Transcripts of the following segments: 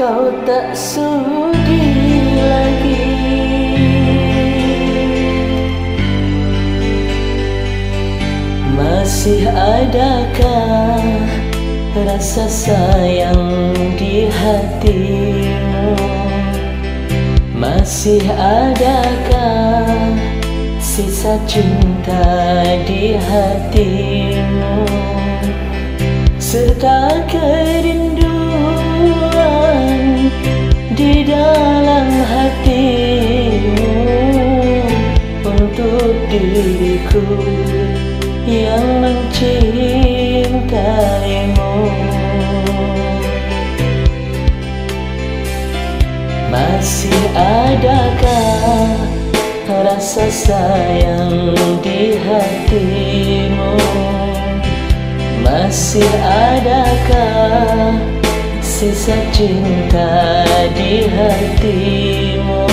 kau tak sudi lagi. Masih adakah rasa sayang di hatimu? Masih adakah sisa cinta di hatimu? Serta kerinduan di dalam hatimu untuk diriku yang mencintaimu. Masih adakah rasa sayang di hatimu? Masih adakah sisa cinta di hatimu?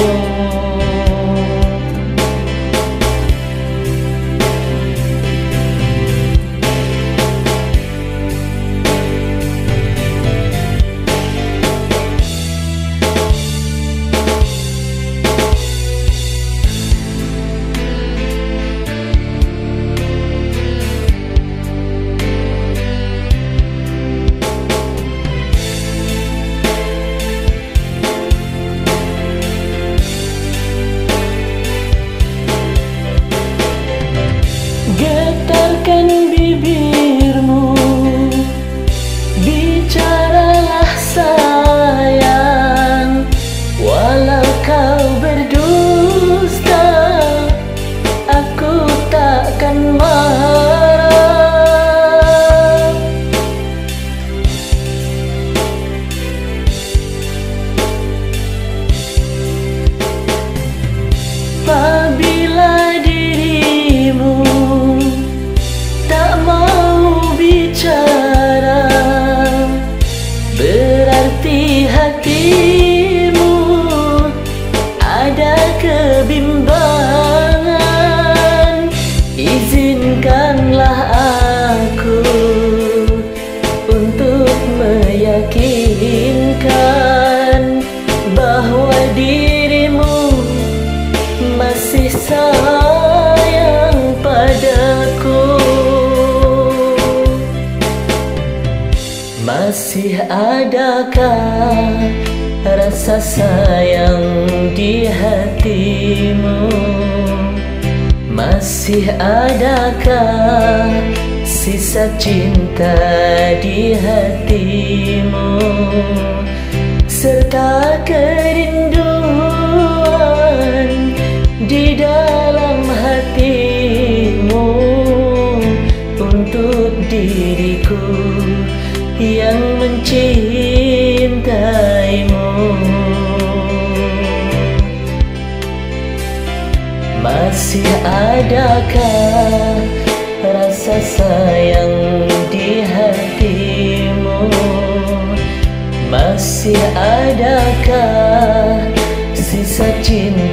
Getarkan bibirmu, bicaralah sayang. Walau kau berdusta, aku takkan marah. Apabila dirimu tak mau bicara, berarti hatimu ada kebimbangan. Izinkanlah aku untuk meyakinkan bahwa dirimu masih sayang padaku. Masih adakah rasa sayang di hatimu? Masih adakah sisa cinta di hatimu? Serta kerinduan di dalam hatimu untuk diriku yang mencintaimu. Masih adakah rasa sayang di hatimu? Masih adakah sisa cinta